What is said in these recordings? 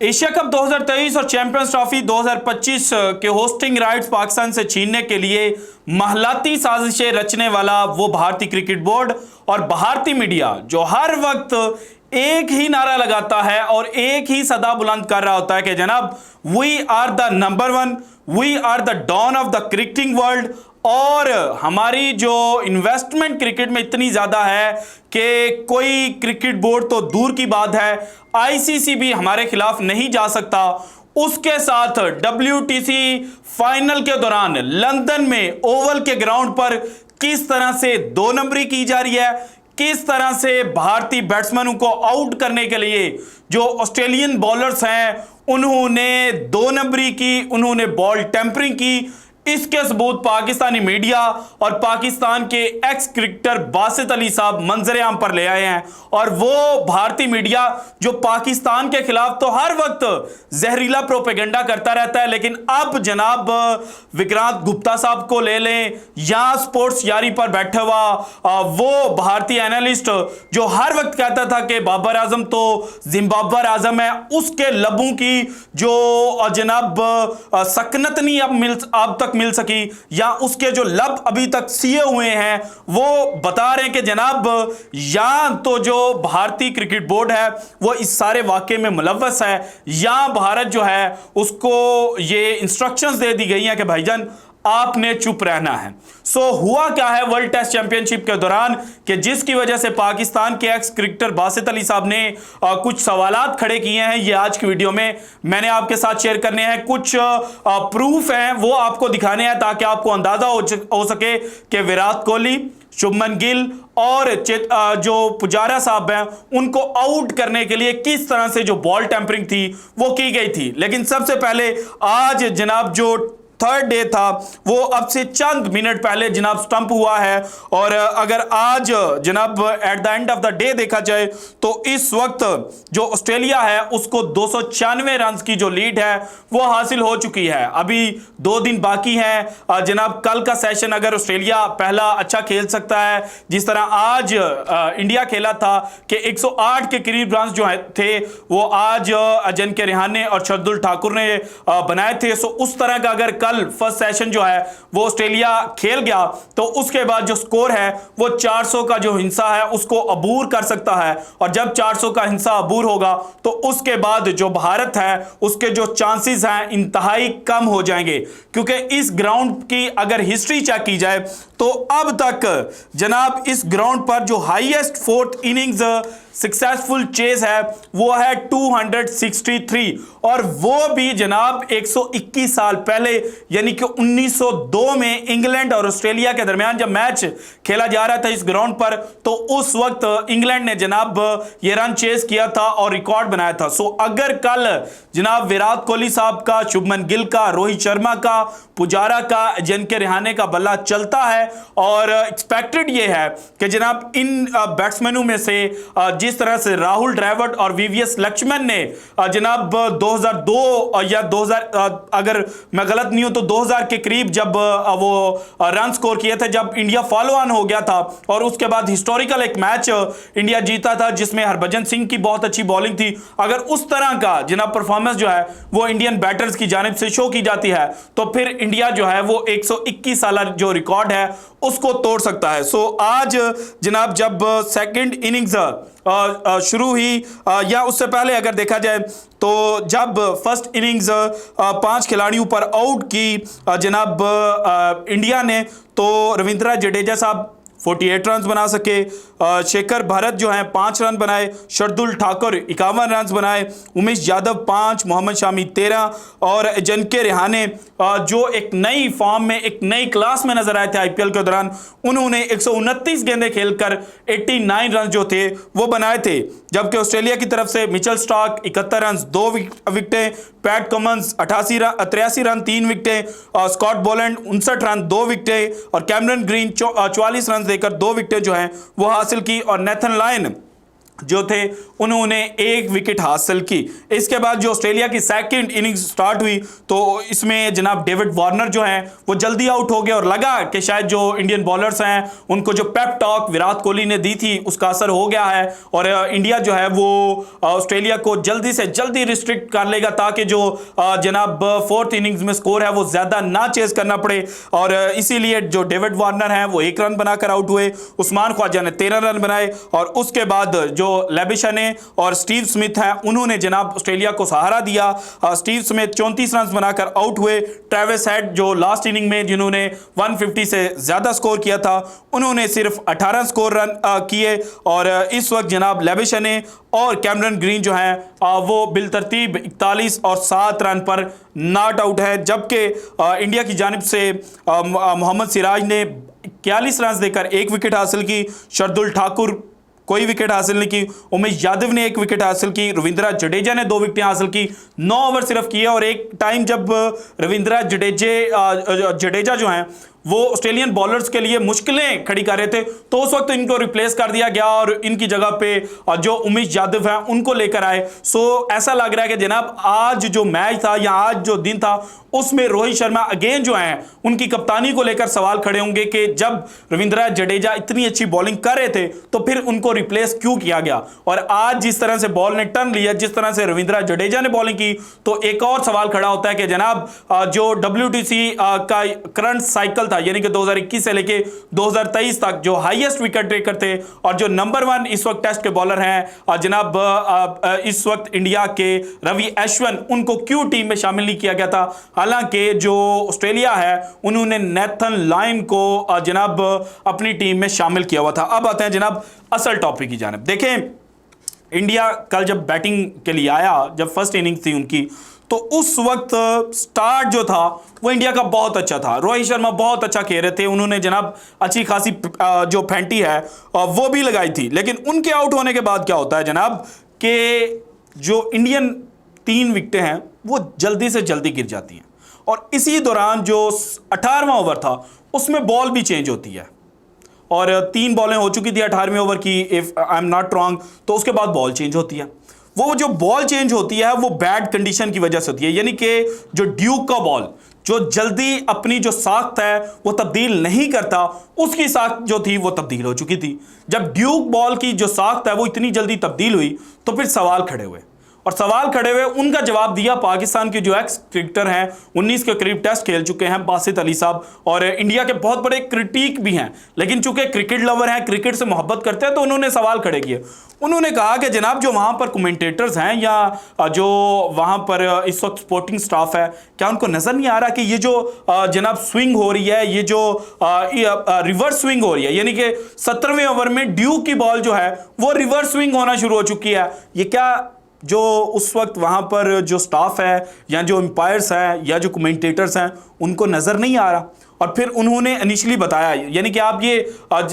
Asia cup 2023 और champions trophy 2025 के hosting rights Pakistan से छीनने के लिए महलाती साजिशें रचने वाला वो भारतीय क्रिकेट बोर्ड और भारतीय मीडिया जो हर वक्त एक ही नारा लगाता है और एक ही सदा बुलंद कर रहा होता है कि जनाब we are the number one, we are the don of the cricketing world. और हमारी जो इन्वेस्टमेंट क्रिकेट में इतनी ज्यादा है कि कोई क्रिकेट बोर्ड तो दूर की बात है, आईसीसी भी हमारे खिलाफ नहीं जा सकता। उसके साथ WTC फाइनल के दौरान लंदन में ओवल के ग्राउंड पर किस तरह से दो नंबरी की जा रही है, किस तरह से भारतीय बैट्समैनों को आउट करने के लिए जो ऑस्ट्रेलियन बॉलर्स हैं उन्होंने दो नंबरी की, उन्होंने बॉल टेम्परिंग की, इसके सबूत पाकिस्तानी मीडिया और पाकिस्तान के एक्स क्रिकेटर बासित अली साहब मंजर आम पर ले आए हैं। और वो भारतीय मीडिया जो पाकिस्तान के खिलाफ तो हर वक्त जहरीला प्रोपेगेंडा करता रहता है, लेकिन अब जनाब विक्रांत गुप्ता साहब को ले लें या स्पोर्ट्स यारी पर बैठा हुआ वो भारतीय एनालिस्ट जो हर वक्त कहता था कि बाबर आजम तो जिम्बाब्वे आजम है, उसके लबों की जो जनाब सकनत नहीं अब तक मिल सकी या उसके जो लब अभी तक सिए हुए हैं, वो बता रहे हैं कि जनाब या तो जो भारतीय क्रिकेट बोर्ड है वो इस सारे वाकये में मुलव्वस है या भारत जो है उसको ये इंस्ट्रक्शंस दे दी गई हैं कि भाईजान आपने चुप रहना है। हुआ क्या है वर्ल्ड टेस्ट चैंपियनशिप के दौरान कि जिसकी वजह से पाकिस्तान के एक्स क्रिकेटर बासित अली साहब ने कुछ सवालात खड़े किए हैं, ये आज की वीडियो में मैंने आपके साथ शेयर करने हैं। कुछ प्रूफ हैं वो आपको दिखाने हैं ताकि आपको अंदाजा हो सके कि विराट कोहली, शुभमन गिल और जो पुजारा साहब हैं उनको आउट करने के लिए किस तरह से जो बॉल टेम्परिंग थी वो की गई थी। लेकिन सबसे पहले आज जनाब जो थर्ड डे था वो अब से चंद मिनट पहले जनाब स्टंप हुआ है। और अगर आज जनाब at the end of the day देखा जाए तो इस वक्त जो ऑस्ट्रेलिया है उसको 296 रन की जो लीड है वो हासिल हो चुकी है। अभी 2 दिन बाकी हैं जनाब। कल का सेशन अगर ऑस्ट्रेलिया पहला अच्छा खेल सकता है जिस तरह आज इंडिया खेला था कि 108 के करीब रन जो थे वो आज अजिंक्य रिहाने और शरदुल ठाकुर ने बनाए थे। सो उस तरह का अगर कल फर्स्ट सेशन जो है वो ऑस्ट्रेलिया खेल गया तो उसके बाद जो स्कोर है वो 400 का जो हिस्सा है उसको अबूर कर सकता है। और जब 400 का हिस्सा अबूर होगा तो उसके बाद जो भारत है उसके जो चांसेस हैं इंतहाई कम हो जाएंगे, क्योंकि इस ग्राउंड की अगर हिस्ट्री चेक की जाए तो अब तक जनाब इस ग्राउंड पर जो highest fourth innings successful chase है वो है 263 और वो भी जनाब 121 साल पहले यानी कि 1902 में इंग्लैंड और ऑस्ट्रेलिया के दरमियान जब मैच खेला जा रहा था इस ग्राउंड पर तो उस वक्त इंग्लैंड ने जनाब ये रन चेज किया था और रिकॉर्ड बनाया था। अगर कल जनाब विराट कोहली साहब का, शुभमन गिल का, रोहित शर्मा का, पुजारा का, अजिंक्य रिहाने का बल्ला चलता है और एक्सपेक्टेड ये है कि जनाब इन बैट्समैनों में से जिस तरह से राहुल द्रविड़ और VVS लक्ष्मण ने जनाब 2002 या 2000 अगर मैं गलत नहीं हूं तो 2000 के करीब जब वो रन स्कोर किए थे जब इंडिया फॉलो ऑन हो गया था और उसके बाद हिस्टोरिकल एक मैच इंडिया जीता था जिसमें हरभजन सिंह की बहुत अच्छी बॉलिंग थी। अगर उस तरह का जनाब परफॉर्मेंस जो है वो इंडियन बैटर्स की जानिब से शो की जाती है तो फिर इंडिया जो है वो 121 साल जो रिकॉर्ड है उसको तोड़ सकता है। आज जनाब जब सेकंड इनिंग्स शुरू हुई या उससे पहले अगर देखा जाए तो जब फर्स्ट इनिंग्स 5 खिलाड़ियों पर आउट की जनाब इंडिया ने तो रविंद्र जडेजा साहब 48 रन बना सके, शेखर भरत जो हैं 5 रन बनाए, शरदुल ठाकुर 51 रन बनाए, उमेश यादव 5, मोहम्मद शामी 13 और अजिंक्य रिहाने जो एक नई फॉर्म में एक नई क्लास में नजर आए थे IPL के दौरान, उन्होंने 129 गेंदें खेलकर 89 रन जो थे वो बनाए थे। जबकि ऑस्ट्रेलिया की तरफ से मिचेल स्टार्क 71 रन 2 विकेटें, पैट कमिंस 83 रन 3 विकेटें, स्कॉट बोलैंड 59 रन 2 विकेटें और कैमरन ग्रीन 44 रन देकर 2 विकेटें जो हैं वो हासिल की। और नेथन लायन जो थे उन्होंने एक विकेट हासिल की। इसके बाद जो ऑस्ट्रेलिया की सेकंड इनिंग्स स्टार्ट हुई तो इसमें जनाब डेविड वार्नर जो हैं वो जल्दी आउट हो गए और लगा कि शायद जो इंडियन बॉलर्स हैं उनको जो पेप टॉक विराट कोहली ने दी थी उसका असर हो गया है और इंडिया जो है वो ऑस्ट्रेलिया को जल्दी से जल्दी रिस्ट्रिक्ट कर लेगा ताकि जो जनाब फोर्थ इनिंग्स में स्कोर है वो ज्यादा ना चेस करना पड़े। और इसीलिए जो डेविड वार्नर हैं वो 1 रन बनाकर आउट हुए, उस्मान ख्वाजा ने 13 रन बनाए और उसके बाद जो लेबिशा ने और स्टीव स्मिथ हैं उन्होंने जनाब ऑस्ट्रेलिया को सहारा दिया। स्टीव स्मिथ 34 रन बनाकर आउट हुए। ट्रेविस हेड जो लास्ट इनिंग में जिन्होंने 150 से ज्यादा स्कोर किया था उन्होंने सिर्फ 18 स्कोर रन किए और इस वक्त जनाब लेबिशा ने और कैमरन ग्रीन जो हैं वो बिलतरतीब 41 और 7 रन पर नॉट आउट है। जबकि इंडिया की जानिब से मोहम्मद सिराज ने 41 रन देकर 1 विकेट हासिल की, शार्दुल ठाकुर कोई विकेट हासिल नहीं की, उमेश यादव ने 1 विकेट हासिल की, रविंद्र जडेजा ने 2 विकेटें हासिल की, 9 ओवर सिर्फ किए। और एक टाइम जब रविंद्र जडेजा जो हैं वो ऑस्ट्रेलियन बॉलर्स के लिए मुश्किलें खड़ी कर रहे थे तो उस वक्त इनको रिप्लेस कर दिया गया और इनकी जगह पे जो उमेश यादव हैं उनको लेकर आए। सो ऐसा लग रहा है कि जनाब आज जो मैच था या आज जो दिन था उसमें रोहित शर्मा अगेन जो हैं उनकी कप्तानी को लेकर सवाल खड़े होंगे कि जब रविंद्र जडेजा इतनी अच्छी बॉलिंग कर रहे थे तो फिर उनको रिप्लेस क्यों किया गया। और आज जिस तरह से बॉल ने टर्न लिया, जिस तरह से रविंद्र जडेजा ने बॉलिंग की, तो एक और सवाल खड़ा होता है कि जनाब जो WTC का करंट साइकिल था यानी कि 2021 से लेके 2023 तक जो हाईएस्ट विकेट टेकर थे और जो नंबर 1 इस वक्त टेस्ट के बॉलर हैं जनाब इस वक्त इंडिया के रवि अश्विन, उनको क्यों टीम में शामिल नहीं किया गया था। हालांकि जो ऑस्ट्रेलिया है उन्होंने नेथन लायन को जनाब अपनी टीम में शामिल किया हुआ था। अब आते हैं जनाब असल टॉपिक की जानिब। देखें इंडिया कल जब बैटिंग के लिए आया, जब फर्स्ट इनिंग थी उनकी, तो उस वक्त स्टार्ट जो था वो इंडिया का बहुत अच्छा था। रोहित शर्मा बहुत अच्छा खेल रहे थे, उन्होंने जनाब अच्छी खासी जो फेंटी है वो भी लगाई थी। लेकिन उनके आउट होने के बाद क्या होता है जनाब कि जो इंडियन 3 विकेटें हैं वो जल्दी से जल्दी गिर जाती हैं और इसी दौरान जो 18वां ओवर था उसमें बॉल भी चेंज होती है और 3 बॉलें हो चुकी थी 18वें ओवर की, if I am not wrong, तो उसके बाद बॉल चेंज होती है। वो जो बॉल चेंज होती है वो बैड कंडीशन की वजह से होती है, यानी कि जो ड्यूक का बॉल जो जल्दी अपनी जो साख्त है वो तब्दील नहीं करता, उसकी साख्त जो थी वो तब्दील हो चुकी थी। जब ड्यूक बॉल की जो साख्त है वो इतनी जल्दी तब्दील हुई तो फिर सवाल खड़े हुए और सवाल खड़े हुए उनका जवाब दिया पाकिस्तान के जो एक्स क्रिकेटर हैं, 19 के करीब टेस्ट खेल चुके हैं, बासित अली साहब, और इंडिया के बहुत बड़े क्रिटिक भी हैं, लेकिन चूंकि क्रिकेट लवर हैं, क्रिकेट से मोहब्बत करते हैं, तो उन्होंने सवाल खड़े किए। उन्होंने कहा कि जनाब जो वहाँ पर कमेंटेटर्स हैं या जो वहाँ पर इस वक्त स्पोर्टिंग स्टाफ है, क्या उनको नज़र नहीं आ रहा कि ये जो जनाब स्विंग हो रही है, ये जो रिवर्स स्विंग हो रही है, यानी कि 17वें ओवर में ड्यूक की बॉल जो है वो रिवर्स स्विंग होना शुरू हो चुकी है। ये क्या जो उस वक्त वहाँ पर जो स्टाफ है या जो एम्पायर्स हैं या जो कमेंटेटर्स हैं उनको नज़र नहीं आ रहा। और फिर उन्होंने इनिशियली बताया, यानी कि आप ये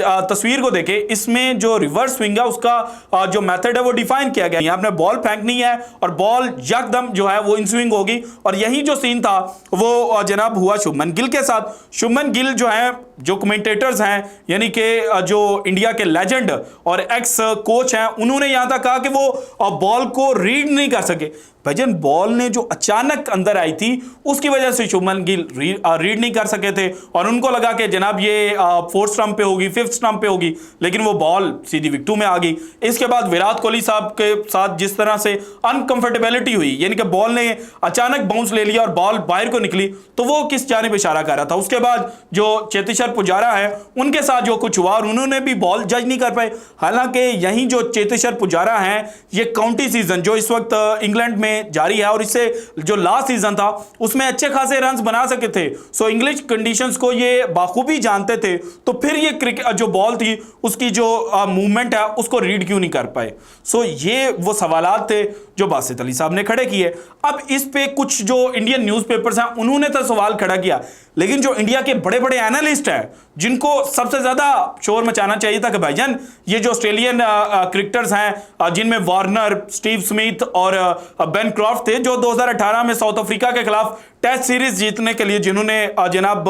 तस्वीर को देखें, इसमें जो रिवर्स स्विंग है उसका जो मेथड है वो डिफाइन किया गया है। आपने बॉल फेंकनी है और बॉल यकदम जो है वो इन स्विंग होगी। और यही जो सीन था वो जनाब हुआ शुभमन गिल के साथ। शुभमन गिल जो है, जो कमेंटेटर्स हैं, यानी कि जो इंडिया के लेजेंड और एक्स कोच हैं, उन्होंने यहाँ तक कहा कि वो बॉल को रीड नहीं कर सके। भजन बॉल ने जो अचानक अंदर आई थी उसकी वजह से शुभमन गिल रीड नहीं कर सके थे और उनको लगा कि जनाब ये 4th स्टंप पे होगी, 5th स्टंप पे होगी, लेकिन वो बॉल सीधी विकेटों में आ गई। इसके बाद विराट कोहली साहब के साथ जिस तरह से अनकंफर्टेबिलिटी हुई, यानी कि बॉल ने अचानक बाउंस ले लिया और बॉल बाहर को निकली, तो वो किस जानिब इशारा कर रहा था। उसके बाद जो चेतेश्वर पुजारा है उनके साथ जो कुछ हुआ और उन्होंने भी बॉल जज नहीं कर पाए। हालांकि यही जो चेतेश्वर पुजारा हैं, ये काउंटी सीजन जो इस वक्त इंग्लैंड में जारी है और इससे जो लास्ट सीजन था उसमें अच्छे खासे रन्स बना सके थे, सो इंग्लिश कंडीशंस को ये बाखूबी जानते थे, तो फिर ये क्रिकेट जो बॉल थी उसकी जो मूवमेंट है उसको रीड क्यों नहीं कर पाए। सो ये वो सवालात थे जो बासित अली साहब ने खड़े किए। अब इस पे कुछ जो इंडियन न्यूज़पेपर्स हैं उन्होंने तो सवाल खड़ा किया, लेकिन जो इंडिया के बड़े बड़े एनालिस्ट हैं, जिनको सबसे ज्यादा शोर मचाना चाहिए था कि भाईजान ये जो ऑस्ट्रेलियन क्रिकेटर्स हैं, जिनमें वार्नर, स्टीव स्मिथ और बेन क्रॉफ्ट थे, जो 2018 में साउथ अफ्रीका के खिलाफ टेस्ट सीरीज जीतने के लिए जिन्होंने जनाब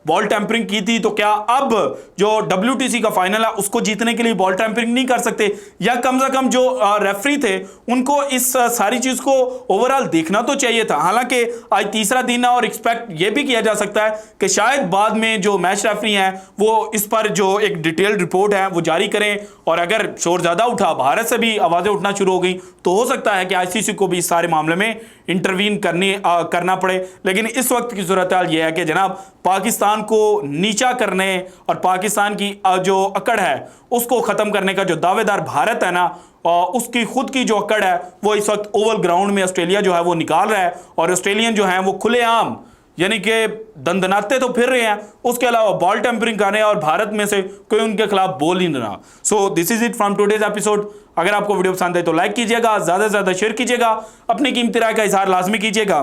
बॉल टैंपरिंग की थी, तो क्या अब जो WTC का फाइनल है उसको जीतने के लिए बॉल टैंपरिंग नहीं कर सकते? या कम से कम जो रेफरी थे उनको इस सारी चीज को ओवरऑल देखना तो चाहिए था। हालांकि आज तीसरा दिन है और एक्सपेक्ट यह भी किया जा सकता है कि शायद बाद में जो मैच रेफरी हैं वो इस पर जो एक डिटेल्ड रिपोर्ट है वो जारी करें, और अगर शोर ज्यादा उठा, भारत से भी आवाजें उठना शुरू हो गई, तो हो सकता है कि ICC को भी इस सारे मामले में इंटरवीन करना पड़े। लेकिन इस वक्त की सूरत हाल यह है कि जनाब पाकिस्तान को नीचा करने और पाकिस्तान की जो अकड़ है उसको खत्म करने का जो दावेदार भारत है ना, उसकी खुद की जो अकड़ है वो इस वक्त ओवल ग्राउंड में ऑस्ट्रेलिया जो है वो निकाल रहा है, और ऑस्ट्रेलियन जो है वो खुलेआम यानी कि दंदनाते तो फिर रहे हैं, उसके अलावा बॉल टेम्परिंग कर रहे हैं, और भारत में से कोई उनके खिलाफ बोल ही नहीं रहा। So this is it from today's episode. अगर आपको वीडियो पसंद है तो लाइक कीजिएगा, ज्यादा से ज्यादा शेयर कीजिएगा, अपनी कीमती राय का इजहार लाजमी कीजिएगा,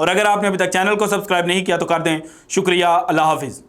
और अगर आपने अभी तक चैनल को सब्सक्राइब नहीं किया तो कर दें। शुक्रिया, अल्लाह हाफिज।